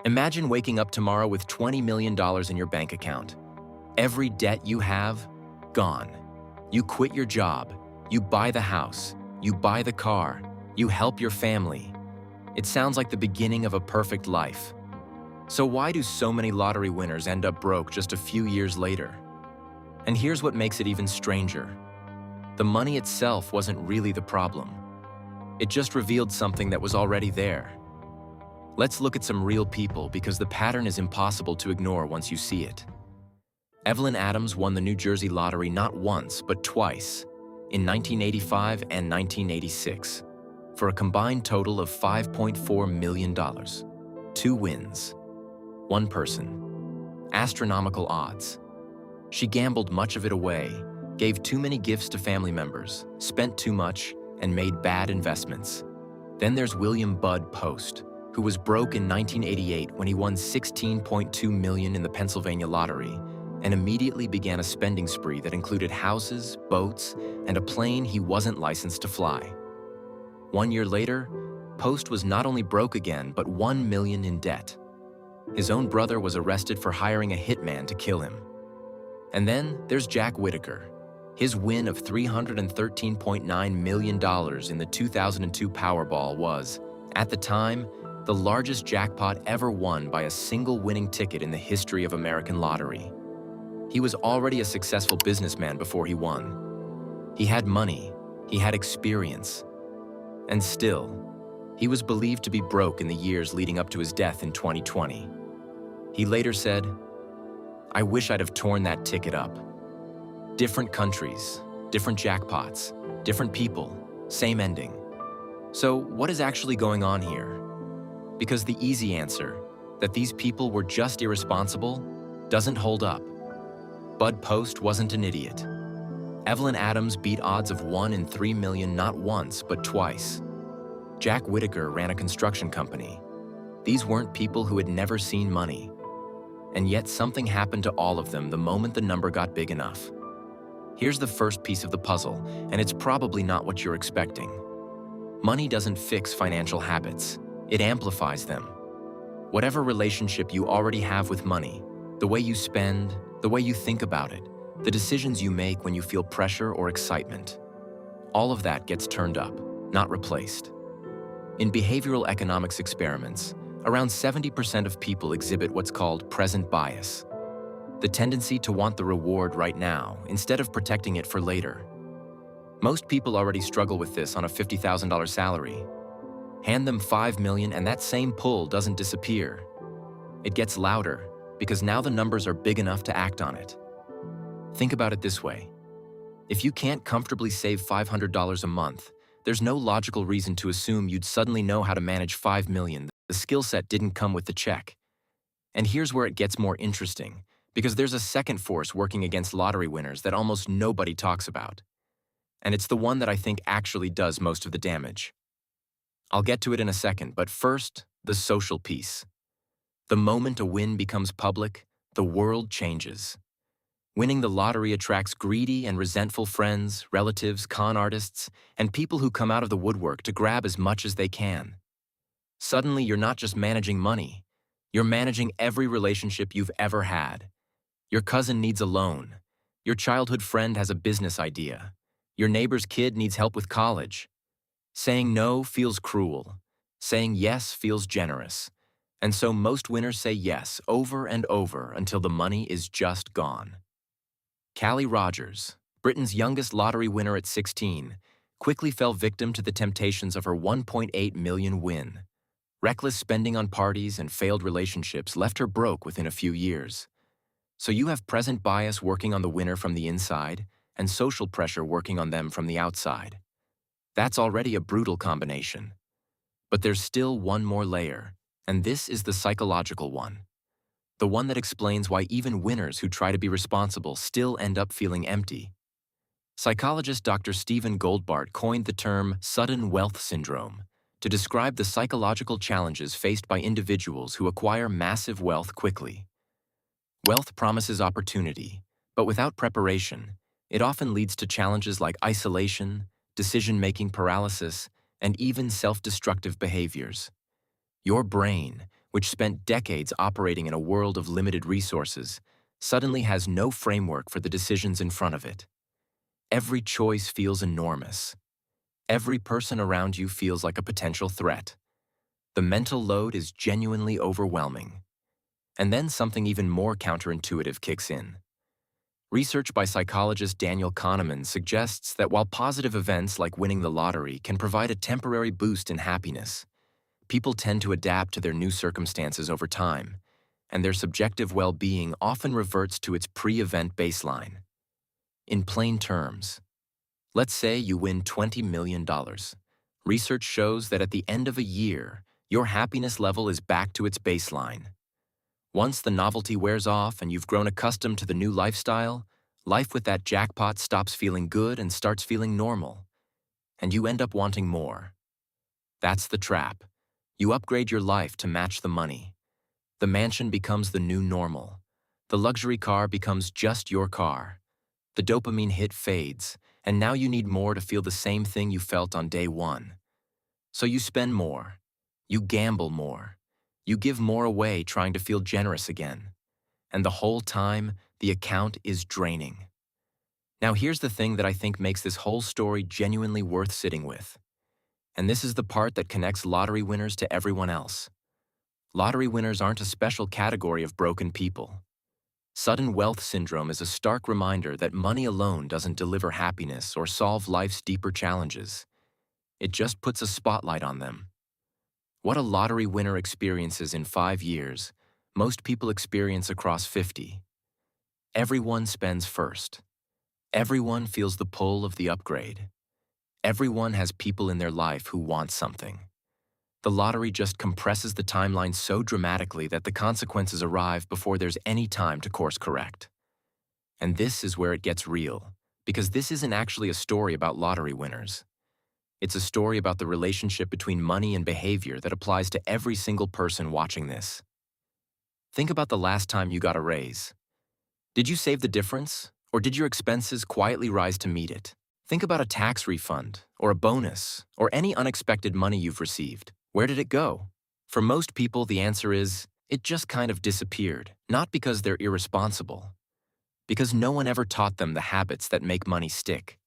Imagine waking up tomorrow with $20 million in your bank account. Every debt you have, gone. You quit your job, you buy the house, you buy the car, you help your family. It sounds like the beginning of a perfect life. So why do so many lottery winners end up broke just a few years later? And here's what makes it even stranger. The money itself wasn't really the problem. It just revealed something that was already there. Let's look at some real people because the pattern is impossible to ignore once you see it. Evelyn Adams won the New Jersey lottery not once, but twice, in 1985 and 1986, for a combined total of $5.4 million. 2 wins. 1 person. Astronomical odds. She gambled much of it away, gave too many gifts to family members, spent too much, and made bad investments. Then there's William Bud Post, who was broke in 1988 when he won $16.2 million in the Pennsylvania lottery and immediately began a spending spree that included houses, boats, and a plane he wasn't licensed to fly. 1 year later, Post was not only broke again, but $1 million in debt. His own brother was arrested for hiring a hitman to kill him. And then there's Jack Whittaker. His win of $313.9 million in the 2002 Powerball was, at the time, the largest jackpot ever won by a single winning ticket in the history of American lottery. He was already a successful businessman before he won. He had money, he had experience, and still, he was believed to be broke in the years leading up to his death in 2020. He later said, "I wish I'd have torn that ticket up." Different countries, different jackpots, different people, same ending. So what is actually going on here? Because the easy answer, that these people were just irresponsible, doesn't hold up. Bud Post wasn't an idiot. Evelyn Adams beat odds of 1 in 3 million not once, but twice. Jack Whittaker ran a construction company. These weren't people who had never seen money. And yet something happened to all of them the moment the number got big enough. Here's the first piece of the puzzle, and it's probably not what you're expecting. Money doesn't fix financial habits. It amplifies them. Whatever relationship you already have with money, the way you spend, the way you think about it, the decisions you make when you feel pressure or excitement, all of that gets turned up, not replaced. In behavioral economics experiments, around 70% of people exhibit what's called present bias, the tendency to want the reward right now instead of protecting it for later. Most people already struggle with this on a $50,000 salary. Hand them $5 million and that same pull doesn't disappear. It gets louder because now the numbers are big enough to act on it. Think about it this way. If you can't comfortably save $500 a month, there's no logical reason to assume you'd suddenly know how to manage $5 million. The skill set didn't come with the check. And here's where it gets more interesting, because there's a second force working against lottery winners that almost nobody talks about. And it's the one that I think actually does most of the damage. I'll get to it in a second, but first, the social piece. The moment a win becomes public, the world changes. Winning the lottery attracts greedy and resentful friends, relatives, con artists, and people who come out of the woodwork to grab as much as they can. Suddenly, you're not just managing money. You're managing every relationship you've ever had. Your cousin needs a loan. Your childhood friend has a business idea. Your neighbor's kid needs help with college. Saying no feels cruel. Saying yes feels generous. And so most winners say yes over and over until the money is just gone. Callie Rogers, Britain's youngest lottery winner at 16, quickly fell victim to the temptations of her $1.8 million win. Reckless spending on parties and failed relationships left her broke within a few years. So you have present bias working on the winner from the inside and social pressure working on them from the outside. That's already a brutal combination. But there's still one more layer, and this is the psychological one. The one that explains why even winners who try to be responsible still end up feeling empty. Psychologist Dr. Stephen Goldbart coined the term sudden wealth syndrome to describe the psychological challenges faced by individuals who acquire massive wealth quickly. Wealth promises opportunity, but without preparation, it often leads to challenges like isolation, decision-making paralysis, and even self-destructive behaviors. Your brain, which spent decades operating in a world of limited resources, suddenly has no framework for the decisions in front of it. Every choice feels enormous. Every person around you feels like a potential threat. The mental load is genuinely overwhelming. And then something even more counterintuitive kicks in. Research by psychologist Daniel Kahneman suggests that while positive events like winning the lottery can provide a temporary boost in happiness, people tend to adapt to their new circumstances over time, and their subjective well-being often reverts to its pre-event baseline. In plain terms, let's say you win $20 million. Research shows that at the end of a year, your happiness level is back to its baseline. Once the novelty wears off and you've grown accustomed to the new lifestyle, life with that jackpot stops feeling good and starts feeling normal, and you end up wanting more. That's the trap. You upgrade your life to match the money. The mansion becomes the new normal. The luxury car becomes just your car. The dopamine hit fades, and now you need more to feel the same thing you felt on day one. So you spend more. You gamble more. You give more away trying to feel generous again. And the whole time, the account is draining. Now here's the thing that I think makes this whole story genuinely worth sitting with. And this is the part that connects lottery winners to everyone else. Lottery winners aren't a special category of broken people. Sudden wealth syndrome is a stark reminder that money alone doesn't deliver happiness or solve life's deeper challenges. It just puts a spotlight on them. What a lottery winner experiences in 5 years, most people experience across 50. Everyone spends first. Everyone feels the pull of the upgrade. Everyone has people in their life who want something. The lottery just compresses the timeline so dramatically that the consequences arrive before there's any time to course correct. And this is where it gets real, because this isn't actually a story about lottery winners. It's a story about the relationship between money and behavior that applies to every single person watching this. Think about the last time you got a raise. Did you save the difference, or did your expenses quietly rise to meet it? Think about a tax refund, or a bonus, or any unexpected money you've received. Where did it go? For most people, the answer is, it just kind of disappeared, not because they're irresponsible, because no one ever taught them the habits that make money stick.